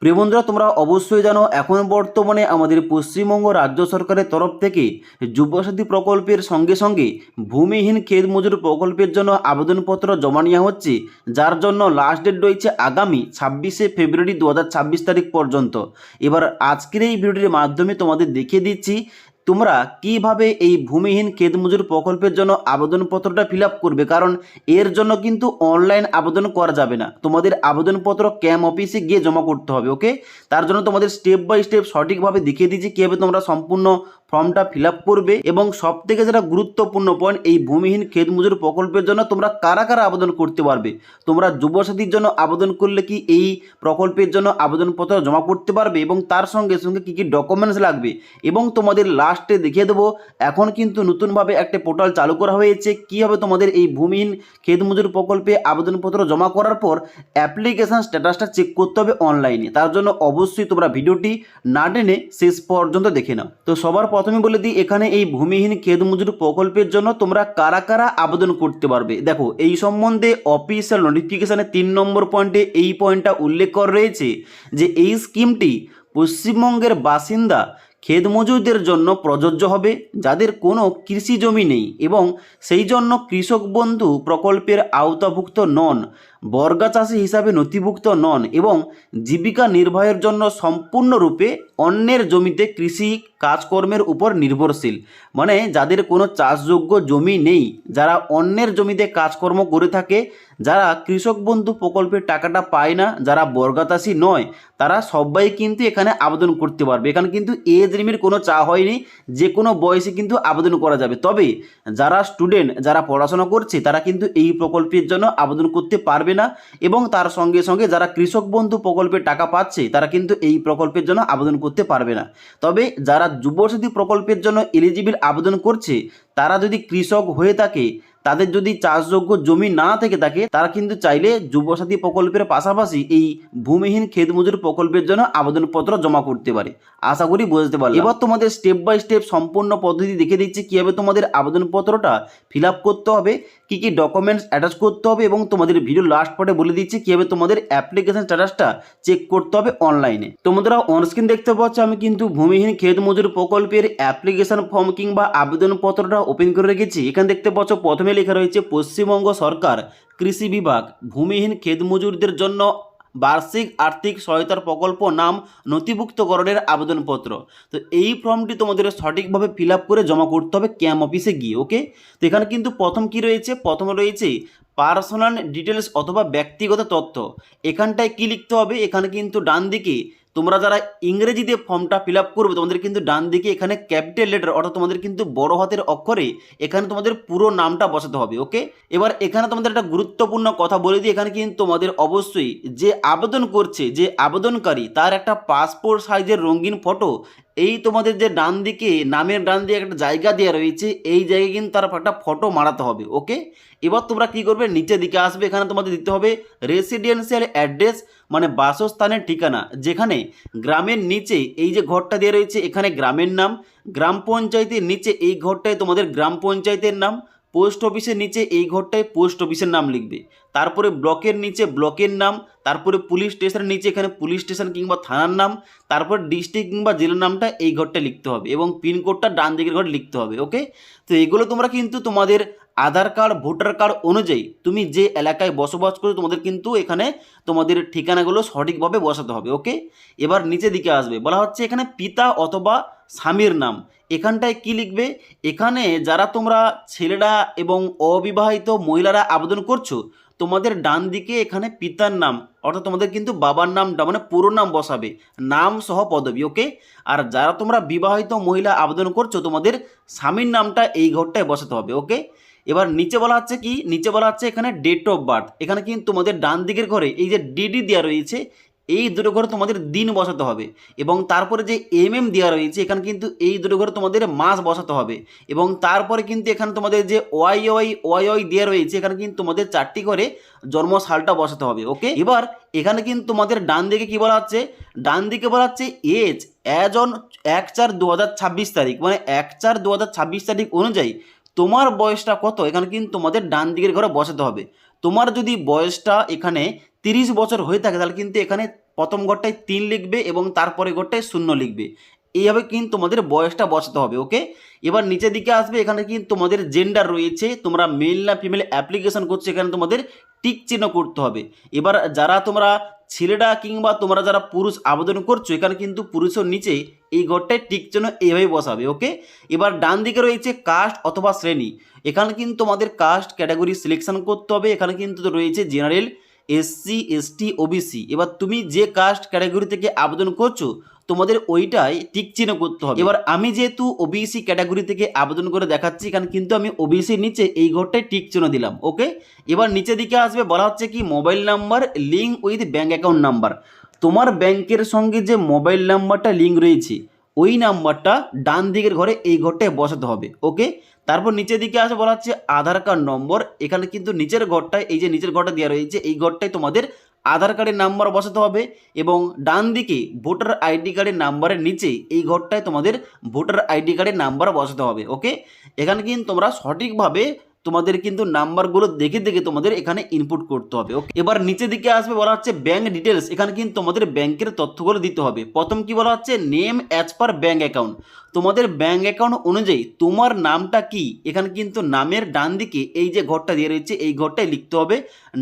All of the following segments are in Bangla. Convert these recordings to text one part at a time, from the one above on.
প্রিয় বন্ধুরা, তোমরা অবশ্যই জানো এখন বর্তমানে আমাদের পশ্চিমবঙ্গ রাজ্য সরকারের তরফ থেকে যুবসাথী প্রকল্পের সঙ্গে সঙ্গে ভূমিহীন ক্ষেত মজুর প্রকল্পের জন্য আবেদনপত্র জমা নেওয়া হচ্ছে, যার জন্য লাস্ট ডেট রয়েছে আগামী 26শে ফেব্রুয়ারি 2026 তারিখ পর্যন্ত। এবার আজকের এই ভিডিওটির মাধ্যমে তোমাদের দেখিয়ে দিচ্ছি তোমরা কিভাবে এই ভূমিহীন ক্ষেত মজুর প্রকল্পের জন্য আবেদনপত্রটা ফিল আপ করবে। কারণ এর জন্য কিন্তু অনলাইন আবেদন করা যাবে না, তোমাদের আবেদনপত্র ক্যাম্প অফিসে গিয়ে জমা করতে হবে। ওকে, তার জন্য তোমাদের স্টেপ বাই স্টেপ সঠিকভাবে দেখিয়ে দিচ্ছি কীভাবে তোমরা সম্পূর্ণ ফর্মটা ফিল আপ করবে। এবং সব থেকে যেটা গুরুত্বপূর্ণ পয়েন্ট, এই ভূমিহীন ক্ষেত মজুর প্রকল্পের জন্য তোমরা কারা কারা আবেদন করতে পারবে। তোমরা যুবসাথীর জন্য আবেদন করলে কি এই প্রকল্পের জন্য আবেদনপত্র জমা করতে পারবে, এবং তার সঙ্গে সঙ্গে কী কী ডকুমেন্টস লাগবে, এবং তোমাদের লাস্টে দেখিয়ে দেবো এখন কিন্তু নতুনভাবে একটা পোর্টাল চালু করা হয়েছে কীভাবে তোমাদের এই ভূমিহীন ক্ষেত মজুর প্রকল্পে আবেদনপত্র জমা করার পর অ্যাপ্লিকেশান স্ট্যাটাসটা চেক করতে হবে অনলাইনে। তার জন্য অবশ্যই তোমরা ভিডিওটি না টেনে শেষ পর্যন্ত দেখে নাও। তো সবার প্রথমে বলে দিই, এখানে এই ভূমিহীন ক্ষেত মজুর প্রকল্পের জন্য তোমরা কারা কারা আবেদন করতে পারবে। দেখো, এই সম্বন্ধে অফিসিয়াল নোটিফিকেশানে 3 নম্বর পয়েন্টে এই পয়েন্টটা উল্লেখ করা রয়েছে যে এই স্কিমটি পশ্চিমবঙ্গের বাসিন্দা ক্ষেত মজুরদের জন্য প্রযোজ্য হবে যাদের কোনো কৃষি জমি নেই এবং সেই জন্য কৃষক বন্ধু প্রকল্পের আওতাভুক্ত নন, বর্গা চাষি হিসাবে নথিভুক্ত নন এবং জীবিকা নির্বাহের জন্য সম্পূর্ণরূপে অন্যের জমিতে কৃষি কাজকর্মের উপর নির্ভরশীল। মানে যাদের কোনো চাষযোগ্য জমি নেই, যারা অন্যের জমিতে কাজকর্ম করে থাকে, যারা কৃষক বন্ধু প্রকল্পের টাকাটা পায় না, যারা বর্গা চাষি নয়, তারা সবাই কিন্তু এখানে আবেদন করতে পারবে। এখানে কিন্তু এজ লিমিট কোনো চা হয়নি, যে কোনো বয়সে কিন্তু আবেদন করা যাবে। তবে যারা স্টুডেন্ট, যারা পড়াশোনা করছে, তারা কিন্তু এই প্রকল্পের জন্য আবেদন করতে পারবে না। এবং তার সঙ্গে সঙ্গে যারা কৃষক বন্ধু প্রকল্পের টাকা পাচ্ছে, তারা কিন্তু এই প্রকল্পের জন্য আবেদন করতে পারবে না। তবে যারা যুবসাথী প্রকল্পের জন্য এলিজিবল আবেদন করছে, তারা যদি কৃষক হয়ে থাকে, তাদের যদি চাষযোগ্য জমি না থেকে থাকে, তারা কিন্তু চাইলে যুবসাথী প্রকল্পের পাশাপাশি এই ভূমিহীন ক্ষেত মজুর প্রকল্পের জন্য আবেদনপত্র জমা করতে পারে। আশা করি বুঝতে পারলাম। এবার তোমাদের স্টেপ বাই স্টেপ সম্পূর্ণ পদ্ধতি দেখে দিচ্ছি কীভাবে তোমাদের আবেদনপত্রটা ফিল আপ করতে হবে, কী কী ডকুমেন্টস অ্যাটাচ করতে হবে, এবং তোমাদের ভিডিও লাস্ট পার্টে বলে দিচ্ছি কীভাবে তোমাদের অ্যাপ্লিকেশন স্ট্যাটাসটা চেক করতে হবে অনলাইনে। তোমরা অনস্ক্রিন দেখতে পাচ্ছ আমি কিন্তু ভূমিহীন ক্ষেত মজুর প্রকল্পের অ্যাপ্লিকেশন ফর্ম কিংবা আবেদনপত্রটা ওপেন করে রেখেছি। এখানে দেখতে পাচ্ছ প্রথমে লেখা রয়েছে পশ্চিমবঙ্গ সরকার কৃষি বিভাগ ভূমিহীন ক্ষেত মজুরদের জন্য বার্ষিক আর্থিক সহায়তার প্রকল্প নাম নথিভুক্তকরণের আবেদনপত্র। তো এই ফর্মটি তোমাদের সঠিকভাবে ফিল আপ করে জমা করতে হবে ক্যাম্প অফিসে গিয়ে। ওকে, তো এখানে কিন্তু প্রথম কি রয়েছে, প্রথমে রয়েছে পার্সোনাল ডিটেলস অথবা ব্যক্তিগত তথ্য। এখানটায় কি লিখতে হবে, এখানে কিন্তু ডান দিকে তোমরা যারা ইংরেজিতে ফর্মটা ফিল আপ করবে, তোমাদের কিন্তু ডান দিকে এখানে ক্যাপিটাল লেটার অর্থাৎ তোমাদের কিন্তু বড় হাতের অক্ষরে এখানে তোমাদের পুরো নামটা বসাতে হবে। ওকে, এবার এখানে তোমাদের একটা গুরুত্বপূর্ণ কথা বলে দিই, এখানে কিন্তু তোমাদের অবশ্যই যে আবেদন করছে, যে আবেদনকারী, তার একটা পাসপোর্ট সাইজের রঙিন ফটো এই তোমাদের যে ডান দিকে নামের ডান দিকে একটা জায়গা দেওয়া রয়েছে, এই জায়গায় কিন্তু তার একটা ফটো মারাতে হবে। ওকে, এবার তোমরা কি করবে, নিচের দিকে আসবে, এখানে তোমাদের দিতে হবে রেসিডেন্সিয়াল অ্যাড্রেস, মানে বাসস্থানের ঠিকানা, যেখানে গ্রামের নিচে এই যে ঘরটা দেওয়া রয়েছে এখানে গ্রামের নাম, গ্রাম পঞ্চায়েতের নিচে এই ঘরটায় তোমাদের গ্রাম পঞ্চায়েতের নাম, পোস্ট অফিসের নিচে এই ঘরটায় পোস্ট অফিসের নাম লিখবে, তারপরে ব্লকের নিচে ব্লকের নাম, তারপরে পুলিশ স্টেশনের নিচে এখানে পুলিশ স্টেশন কিংবা থানার নাম, তারপর ডিস্ট্রিক্ট কিংবা জেলার নামটা এই ঘরটা লিখতে হবে এবং পিনকোডটা ডান দিকের ঘর লিখতে হবে। ওকে, তো এগুলো তোমরা কিন্তু তোমাদের আধার কার্ড ভোটার কার্ড অনুযায়ী তুমি যে এলাকায় বসবাস করো তোমাদের কিন্তু এখানে তোমাদের ঠিকানাগুলো সঠিকভাবে বসাতে হবে। ওকে, এবার নিচে দিকে আসবে, বলা হচ্ছে এখানে পিতা অথবা স্বামীর নাম। এখানটায় কি লিখবে, এখানে যারা তোমরা ছেলেরা এবং অবিবাহিত মহিলারা আবেদন করছো, তোমাদের ডান দিকে এখানে পিতার নাম অর্থাৎ তোমাদের কিন্তু বাবার নামটা মানে পুরো নাম বসাবে, নাম সহ পদবী। ওকে, আর যারা তোমরা বিবাহিত মহিলা আবেদন করছো, তোমাদের স্বামীর নামটা এই ঘরটায় বসাতে হবে। ওকে, এবার নিচে বলা হচ্ছে কি, নিচে বলা হচ্ছে এখানে ডেট অফ বার্থ। এখানে কিন্তু তোমাদের ডান দিকের ঘরে এই যে ডিডি দেওয়া রয়েছে, এই দুটো ঘরে তোমাদের দিন বসাতে হবে, এবং তারপরে যে দেওয়া রয়েছে এখানে কিন্তু এই দুটো ঘরে তোমাদের মাস বসাতে হবে, এবং তারপরে কিন্তু এখানে তোমাদের যে ওয়াই দেওয়া রয়েছে এখানে কিন্তু তোমাদের 4টি করে জন্ম সালটা বসাতে হবে। ওকে, এবার এখানে কিন্তু তোমাদের ডান দিকে কি বলা হচ্ছে, ডান দিকে বলা হচ্ছে এজ অন 1/4/2026 তারিখ, মানে 1/4/2026 তারিখ অনুযায়ী তোমার বয়সটা কত, এখানে কিন্তু তোমাদের ডান দিকের ঘরে বসাতে হবে। তোমার যদি বয়সটা এখানে 30 বছর হয়ে থাকে, তাহলে কিন্তু এখানে প্রথম ঘরটায় 3 লিখবে এবং তারপরে ঘরটায় 0 লিখবে। এইভাবে কিন্তু তোমাদের বয়সটা বসাতে হবে। ওকে, এবার নিচের দিকে আসবে, এখানে কিন্তু তোমাদের জেন্ডার রয়েছে, তোমরা মেল না ফিমেল অ্যাপ্লিকেশন করছো, এখানে তোমাদের টিক চিহ্ন করতে হবে। এবার যারা তোমরা ছেলেরা কিংবা তোমরা যারা পুরুষ আবেদন করছো, এখানে কিন্তু পুরুষের নিচে এই ঘরটায় টিক চিহ্ন এইভাবে বসাবে। ওকে, এবার ডান দিকে রয়েছে কাস্ট অথবা শ্রেণী, এখানে কিন্তু তোমাদের কাস্ট ক্যাটাগরি সিলেকশন করতে হবে। এখানে কিন্তু রয়েছে জেনারেল, এসসি, এসটি, ওবিসি। এবার তুমি যে কাস্ট ক্যাটাগরি থেকে আবেদন করছো তোমাদের ওইটাই টিক চিহ্ন করতে হবে। এবার আমি যেহেতু ওবিসি ক্যাটাগরি থেকে আবেদন করে দেখাচ্ছি, এখানে কিন্তু আমি ওবিসির নিচে এই ঘরটায় টিক চিহ্ন দিলাম। ওকে, এবার নিচের দিকে আসবে, বলা হচ্ছে কি mobile number link with bank account number. তোমার ব্যাংকের সঙ্গে যে মোবাইল নাম্বারটা লিঙ্ক রয়েছে ওই নাম্বারটা ডান দিকের ঘরে এই ঘরটায় বসাতে হবে। ওকে, তারপর নিচের দিকে আসে, বলা হচ্ছে আধার কার্ড নম্বর। এখানে কিন্তু নিচের ঘরটায়, এই যে নিচের ঘরটা দেওয়া রয়েছে এই ঘরটায় তোমাদের আধার কার্ডের নাম্বার বসাতে হবে এবং ডান দিকে ভোটার আইডি কার্ডের নাম্বারের নিচে এই ঘরটায় তোমাদের ভোটার আইডি কার্ডের নাম্বার বসাতে হবে। ওকে, এখানে কিন্তু তোমরা সঠিকভাবে তোমাদের কিন্তু নাম্বারগুলো দেখে দেখে তোমাদের এখানে ইনপুট করতে হবে। ওকে, এবার নিচের দিকে আসবে, বলা হচ্ছে ব্যাংক ডিটেলস। এখানে কিন্তু তোমাদের ব্যাংকের তথ্যগুলো দিতে হবে। প্রথম কি বলা হচ্ছে, name as per bank account. তোমাদের ব্যাংক অ্যাকাউন্ট অনুযায়ী তোমার নামটা কি, এখানে কিন্তু নামের ডান দিকে এই যে ঘরটা দিয়ে রয়েছে এই ঘরটায় লিখতে হবে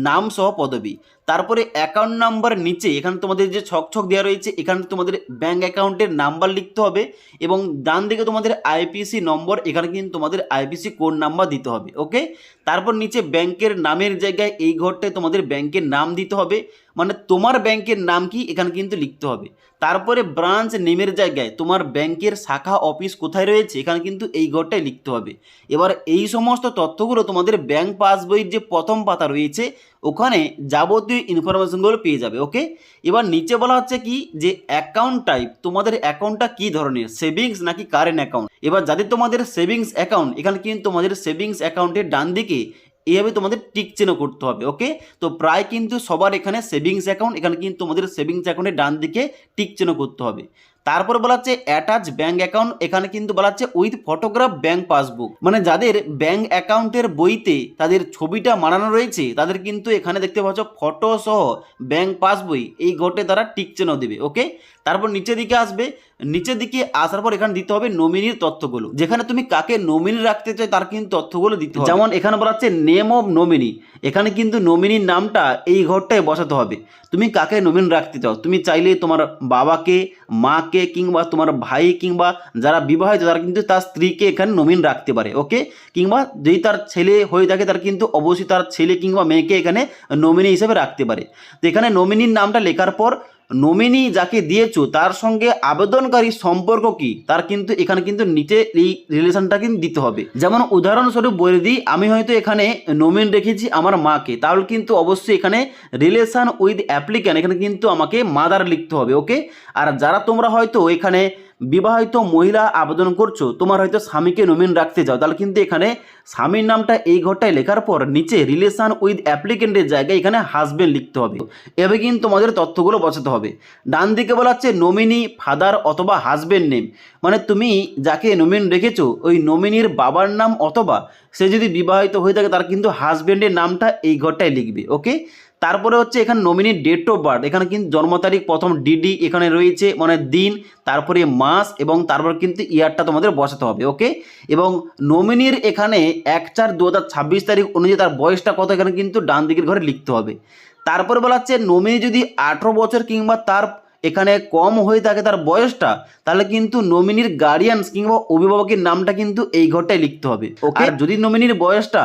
নাম সহ পদবি। তারপরে অ্যাকাউন্ট নাম্বার নিচে এখানে তোমাদের যে ছক ছক দেওয়া রয়েছে এখানে তোমাদের ব্যাংক অ্যাকাউন্টের নাম্বার লিখতে হবে এবং ডান দিকে তোমাদের আইপিসি নম্বর, এখানে কিন্তু তোমাদের আইপিসি কোড নাম্বার দিতে হবে। ওকে, তারপর নিচে ব্যাংকের নামের জায়গায় এই ঘরটায় তোমাদের ব্যাংকের নাম দিতে হবে, মানে তোমার ব্যাংকের নাম কি এখানে কিন্তু লিখতে হবে। তারপরে ব্রাঞ্চ নেমের জায়গায় তোমার ব্যাংকের শাখা অফিস কোথায় রয়েছে এখানে কিন্তু এই ঘরটায় লিখতে হবে। এবার এই সমস্ত তথ্যগুলো তোমাদের ব্যাংক পাসবইয়ের যে প্রথম পাতা রয়েছে ওখানে যাবতীয় ইনফরমেশনগুলো পেয়ে যাবে। ওকে, এবার নিচে বলা হচ্ছে কি যে অ্যাকাউন্ট টাইপ, তোমাদের অ্যাকাউন্টটা কি ধরনের, সেভিংস নাকি কারেন্ট অ্যাকাউন্ট। এবার যাদের তোমাদের সেভিংস অ্যাকাউন্ট, এখানে কিন্তু তোমাদের সেভিংস অ্যাকাউন্টের ডান দিকে এইভাবে তোমাদের টিক চিহ্ন করতে হবে। ওকে, তো প্রায় কিন্তু সবার এখানে সেভিংস অ্যাকাউন্ট, এখানে কিন্তু তোমাদের সেভিংস অ্যাকাউন্টের ডান দিকে টিক চিহ্ন করতে হবে। তারপর বলা হচ্ছে অ্যাটাচ ব্যাংক অ্যাকাউন্ট, এখানে কিন্তু বলা হচ্ছে উইথ ফটোগ্রাফ ব্যাংক পাসবুক, মানে যাদের ব্যাংক অ্যাকাউন্টের বইতে তাদের ছবিটা মানানো রয়েছে তাদের কিন্তু এখানে দেখতে পাচ্ছ ফটো সহ ব্যাংক পাসবই, এই ঘটে তারা টিক চিহ্ন দেবে। ওকে, তারপর নিচের দিকে আসবে, নিচের দিকে আসার পর এখানে দিতে হবে নমিনির তথ্যগুলো, যেখানে তুমি কাকে নমিনি রাখতে চাই তার কিন্তু তথ্যগুলো দিতে হবে। যেমন এখানে বলা হচ্ছে নেম অফ নমিনি, এখানে কিন্তু নমিনির নামটা এই ঘরটায় বসাতে হবে। তুমি কাকে নমিনি রাখতে চাও, তুমি চাইলে তোমার বাবাকে, মাকে কিংবা তোমার ভাই কিংবা যারা বিবাহিত তারা কিন্তু তার স্ত্রীকে এখানে নমিনি রাখতে পারে। ওকে, কিংবা যদি তার ছেলে হয়ে থাকে তার কিন্তু অবশ্যই তার ছেলে কিংবা মেয়েকে এখানে নমিনি হিসেবে রাখতে পারে। তো এখানে নমিনির নামটা লেখার পর নমিনি যাকে দিয়েছো তার সঙ্গে আবেদনকারী সম্পর্ক কি তার কিন্তু এখানে কিন্তু নিচে এই রিলেশনটা কিন্তু দিতে হবে। যেমন উদাহরণস্বরূপ বলে দিই, আমি হয়তো এখানে নমিনি রেখেছি আমার মাকে, তাহলে কিন্তু অবশ্যই এখানে রিলেশন উইথ অ্যাপ্লিক্যান্ট এখানে কিন্তু আমাকে মাদার লিখতে হবে। ওকে, আর যারা তোমরা হয়তো এখানে বিবাহিত মহিলা আবেদন করছো, তোমার হয়তো স্বামীকে নমিনি রাখতে চাও, তাহলে কিন্তু এখানে স্বামীর নামটা এই ঘরটায় লেখার পর নিচে রিলেশন উইথ অ্যাপ্লিকেন্টের জায়গায় এখানে হাজবেন্ড লিখতে হবে। এভাবে কিন্তু তোমাদের তথ্যগুলো বসাতে হবে। ডান দিকে বলা হচ্ছে নমিনি ফাদার অথবা হাজবেন্ড নেম, মানে তুমি যাকে নমিনি রেখেছো ওই নমিনির বাবার নাম অথবা সে যদি বিবাহিত হয়ে থাকে তার কিন্তু হাজবেন্ডের নামটা এই ঘরটায় লিখবে। ওকে, তারপরে হচ্ছে এখানে নমিনির ডেট অফ বার্থ, এখানে কিন্তু জন্ম তারিখ প্রথম ডিডি এখানে রয়েছে মানে দিন, তারপরে মাস এবং তারপর কিন্তু ইয়ারটা তোমাদের বসাতে হবে। ওকে, এবং নমিনির এখানে 1/4/2026 তারিখ অনুযায়ী তার বয়সটা কত এখানে কিন্তু ডান দিকের ঘরে লিখতে হবে। তারপরে বলা হচ্ছে নমিনি যদি 18 বছর কিংবা তার এখানে কম হয়ে থাকে তার বয়সটা, তাহলে কিন্তু নমিনির গার্ডিয়ানস কিংবা অভিভাবকের নামটা কিন্তু এই ঘরটায় লিখতে হবে। ওকে, আর যদি নমিনির বয়সটা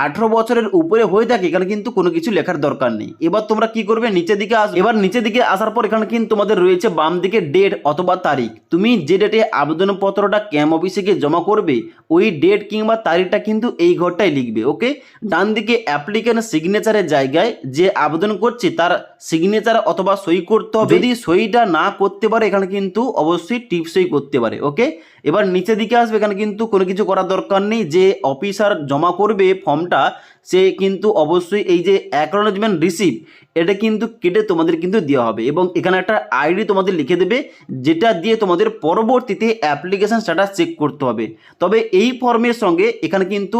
18 বছরের উপরে হয়ে থাকে এখানে কিন্তু কোনো কিছু লেখার দরকার নেই। এবার তোমরা কি করবে, নিচের দিকে এবার নিচের দিকে আসার পর এখানে কিন্তু তোমাদের রয়েছে বাম দিকে ডেট অথবা তারিখ, তুমি যে ডেটে আবেদনপত্রটা ক্যাম্প অফিসে গিয়ে জমা করবে ওই ডেট কিংবা তারিখটা কিন্তু এই ঘরটায় লিখবে। ওকে, ডান দিকে অ্যাপ্লিক্যান্ট সিগনেচারের জায়গায় যে আবেদন করছে তার সিগনেচার অথবা সই করতে হবে, যদি সইটা না করতে পারে এখানে কিন্তু অবশ্যই টিপ সই করতে পারে। ওকে, এবার নিচের দিকে আসবে, এখানে কিন্তু কোনো কিছু করার দরকার নেই, যে অফিসার জমা করবে ফর্ম ফর্মটা সে কিন্তু অবশ্যই এই যে অ্যাকনোলেজমেন্ট রিসিভ এটা কিন্তু কেটে তোমাদের কিন্তু দেওয়া হবে এবং এখানে একটা আইডি তোমাদের লিখে দেবে, যেটা দিয়ে তোমাদের পরবর্তীতে অ্যাপ্লিকেশান স্ট্যাটাস চেক করতে হবে। তবে এই ফর্মের সঙ্গে এখানে কিন্তু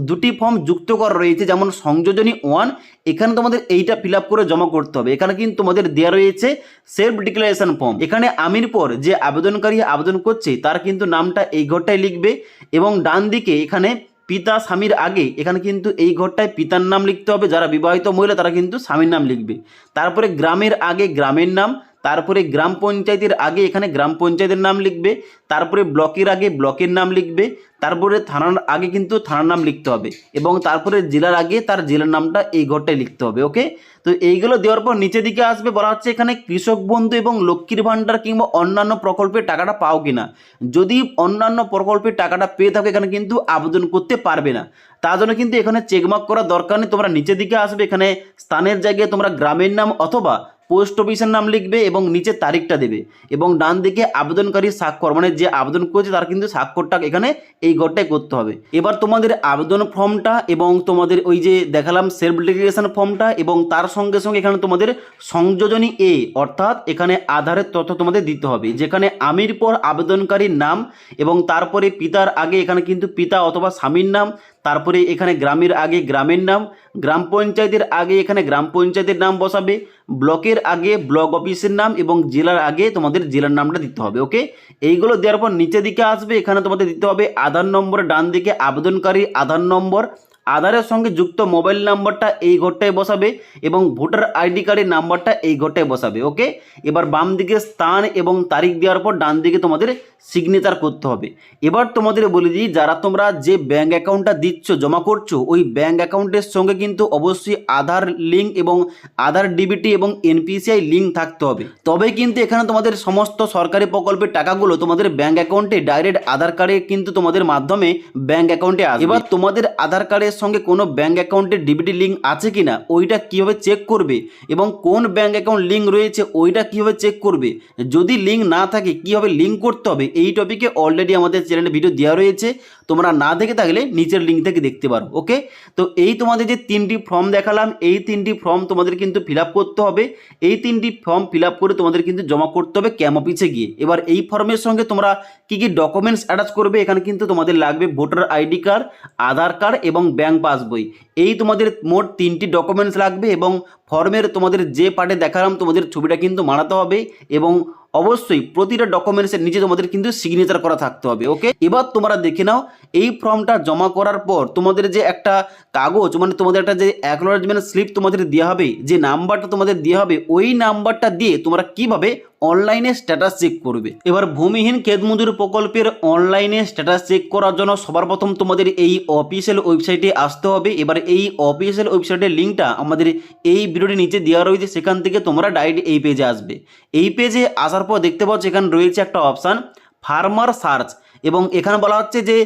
দুটি ফর্ম যুক্ত করা রয়েছে, যেমন সংযোজনী 1, এখানে তোমাদের এইটা ফিল আপ করে জমা করতে হবে। এখানে কিন্তু তোমাদের দেওয়া রয়েছে সেলফ ডিক্লারেশন ফর্ম। এখানে আমির পর যে আবেদনকারী আবেদন করছে তার কিন্তু নামটা এই ঘরটায় লিখবে এবং ডান দিকে এখানে পিতা স্বামীর আগে এখানে কিন্তু এই ঘরটায় পিতার নাম লিখতে হবে, যারা বিবাহিত মহিলা তারা কিন্তু স্বামীর নাম লিখবে। তারপরে গ্রামের আগে গ্রামের নাম, তারপরে গ্রাম পঞ্চায়েতের আগে এখানে গ্রাম পঞ্চায়েতের নাম লিখবে, তারপরে ব্লকের আগে ব্লকের নাম লিখবে, তারপরে থানার আগে কিন্তু থানার নাম লিখতে হবে এবং তারপরে জেলার আগে তার জেলার নামটা এই ঘরটায় লিখতে হবে। ওকে, তো এইগুলো দেওয়ার পর নিচের দিকে আসবে, বলা হচ্ছে এখানে কৃষক বন্ধু এবং লক্ষ্মীর ভাণ্ডার কিংবা অন্যান্য প্রকল্পের টাকাটা পাও কিনা। যদি অন্যান্য প্রকল্পের টাকাটা পেয়ে থাকো এখানে কিন্তু আবেদন করতে পারবে না, তার জন্য কিন্তু এখানে চেকমার্ক করার দরকার নেই। তোমরা নিচের দিকে আসবে, এখানে স্থানের জায়গায় তোমরা গ্রামের নাম অথবা পোস্ট অফিসের নাম লিখবে এবং নিচে তারিখটা দেবে এবং ডান দিকে আবেদনকারী স্বাক্ষর, মানে যে আবেদন করছে তার কিন্তু স্বাক্ষরটা এখানে এই ঘরটায় করতে হবে। এবার তোমাদের আবেদন ফর্মটা এবং তোমাদের ওই যে দেখালাম সেলফ ডিক্লারেশন ফর্মটা এবং তার সঙ্গে সঙ্গে এখানে তোমাদের সংযোজনী এ, অর্থাৎ এখানে আধারের তথ্য তোমাদের দিতে হবে, যেখানে আমির পর আবেদনকারীর নাম এবং তারপরে পিতার আগে এখানে কিন্তু পিতা অথবা স্বামীর নাম, তারপরে এখানে গ্রামের আগে গ্রামের নাম, গ্রাম পঞ্চায়েতের আগে এখানে গ্রাম পঞ্চায়েতের নাম বসাবে, ব্লকের আগে ব্লক অফিসের নাম এবং জেলার আগে তোমাদের জেলার নামটা দিতে হবে। ওকে, এইগুলো দেওয়ার পর নিচের দিকে আসবে, এখানে তোমাদের দিতে হবে আধার নম্বর, ডান দিকে আবেদনকারী আধার নম্বর, আধারের সঙ্গে যুক্ত মোবাইল নাম্বারটা এই ঘরটায় বসাবে এবং ভোটার আইডি কার্ডের নাম্বারটা এই ঘরটায় বসাবে। ওকে, এবার বাম দিকে স্থান এবং তারিখ দেওয়ার পর ডান দিকে তোমাদের সিগনেচার করতে হবে। এবার তোমাদের বলে দিই, যারা তোমরা যে ব্যাঙ্ক অ্যাকাউন্টটা দিচ্ছ জমা করছো ওই ব্যাঙ্ক অ্যাকাউন্টের সঙ্গে কিন্তু অবশ্যই আধার লিঙ্ক এবং আধার ডিবিটি এবং এনপিসিআই লিঙ্ক থাকতে হবে, তবে কিন্তু এখানে তোমাদের সমস্ত সরকারি প্রকল্পের টাকাগুলো তোমাদের ব্যাঙ্ক অ্যাকাউন্টে ডাইরেক্ট আধার কার্ডে কিন্তু তোমাদের মাধ্যমে ব্যাঙ্ক অ্যাকাউন্টে আসবে। এবার তোমাদের আধার কার্ডের সঙ্গে কোনো ব্যাঙ্ক অ্যাকাউন্টের ডিবিটি লিঙ্ক আছে কিনা ওইটা কিভাবে চেক করবে এবং কোন ব্যাঙ্ক অ্যাকাউন্ট লিঙ্ক রয়েছে ওইটা কিভাবে চেক করবে, যদি লিঙ্ক না থাকে কিভাবে লিঙ্ক করতে হবে, এই টপিকে অলরেডি আমাদের চ্যানেলে ভিডিও দেওয়া রয়েছে, তোমরা না দেখে থাকলে নিচের লিঙ্ক থেকে দেখতে পারো। ওকে, তো এই তোমাদের যে 3টি ফর্ম দেখালাম এই 3টি ফর্ম তোমাদের কিন্তু ফিল আপ করতে হবে। এই 3টি ফর্ম ফিল আপ করে তোমাদের কিন্তু জমা করতে হবে ক্যাম্প অফিসে গিয়ে। এবার এই ফর্মের সঙ্গে তোমরা কি কি ডকুমেন্টস অ্যাটাচ করবে, এখানে কিন্তু তোমাদের লাগবে ভোটার আইডি কার্ড, আধার কার্ড এবং ব্যাঙ্ক পাসবই। এই তোমাদের মোট 3টি ডকুমেন্টস লাগবে এবং ফর্মের তোমাদের যে পার্টে দেখালাম তোমাদের ছবিটা কিন্তু মানাতে হবে এবং অবশ্যই প্রতিটা ডকুমেন্টসের নিচে তোমাদের কিন্তু সিগনেচার করা থাকতে হবে। ওকে, এবার তোমরা দেখে নাও এই ফর্মটা জমা করার পর তোমাদের যে একটা কাগজ, মানে তোমাদের একটা যে অ্যাকনোলেজমেন্ট স্লিপ তোমাদের দেওয়া হবে, যে নাম্বারটা তোমাদের দেওয়া হবে ওই নাম্বারটা দিয়ে তোমরা কিভাবে অনলাইনে স্ট্যাটাস চেক করবে। এবার ভূমিহীন ক্ষেতমজুর প্রকল্পের অনলাইনে স্ট্যাটাস চেক করার জন্য সবার প্রথম তোমাদের এই অফিসিয়াল ওয়েবসাইটে আসতে হবে। এবার এই অফিসিয়াল ওয়েবসাইটের লিঙ্কটা আমাদের এই ভিডিওটির নিচে দেওয়া রয়েছে, সেখান থেকে তোমরা ডাইরেক্ট এই পেজে আসবে। এই পেজে আসার পর দেখতে পাচ্ছ এখানে রয়েছে একটা অপশান ফার্মার সার্চ এবং এখানে বলা হচ্ছে যে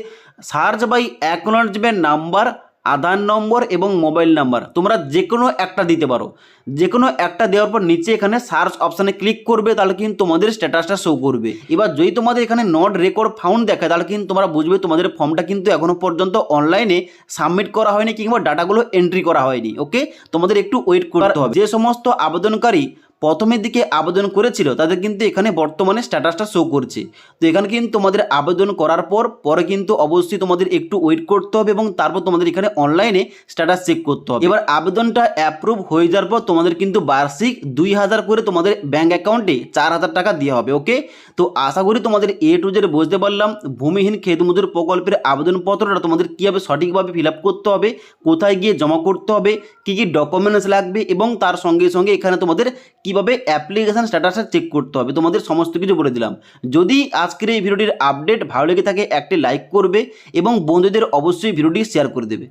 সার্চ বাই অ্যাকনোলেজমেন্ট নাম্বার, আধার নম্বর এবং মোবাইল নাম্বার, তোমরা যে কোনো একটা দিতে পারো। যে কোনো একটা দেওয়ার পর নিচে এখানে সার্চ অপশানে ক্লিক করবে, তাহলে কিন্তু তোমাদের স্ট্যাটাসটা শো করবে। এবার যদি তোমাদের এখানে নট রেকর্ড ফাউন্ড দেখায় তাহলে কিন্তু তোমরা বুঝবে তোমাদের ফর্মটা কিন্তু এখনো পর্যন্ত অনলাইনে সাবমিট করা হয়নি কিংবা ডাটাগুলো এন্ট্রি করা হয়নি। ওকে, তোমাদের একটু ওয়েট করতে হবে। যে সমস্ত আবেদনকারী প্রথমের দিকে আবেদন করেছিল তাদের কিন্তু এখানে বর্তমানে স্ট্যাটাসটা শো করছে। তো এখানে কিন্তু তোমাদের আবেদন করার পরে কিন্তু অবশ্যই তোমাদের একটু ওয়েট করতে হবে এবং তারপর তোমাদের এখানে অনলাইনে স্ট্যাটাস চেক করতে হবে। এবার আবেদনটা অ্যাপ্রুভ হয়ে যাওয়ার পর তোমাদের কিন্তু বার্ষিক 2000 করে তোমাদের ব্যাঙ্ক অ্যাকাউন্টে 4000 টাকা দেওয়া হবে। ওকে, তো আশা করি তোমাদের এ টু জেড বুঝতে পারলাম ভূমিহীন ক্ষেতমজুর প্রকল্পের আবেদনপত্রটা তোমাদের কীভাবে সঠিকভাবে ফিল আপ করতে হবে, কোথায় গিয়ে জমা করতে হবে, কী কী ডকুমেন্টস লাগবে এবং তার সঙ্গে সঙ্গে এখানে তোমাদের কিভাবে অ্যাপ্লিকেশন স্ট্যাটাসটা চেক করতে হবে তোমাদের সমস্ত কিছু বলে দিলাম। যদি আজকের এই ভিডিওটির আপডেট ভালো লেগে থাকে একটি লাইক করবে এবং বন্ধুদের অবশ্যই ভিডিওটি শেয়ার করে দেবে।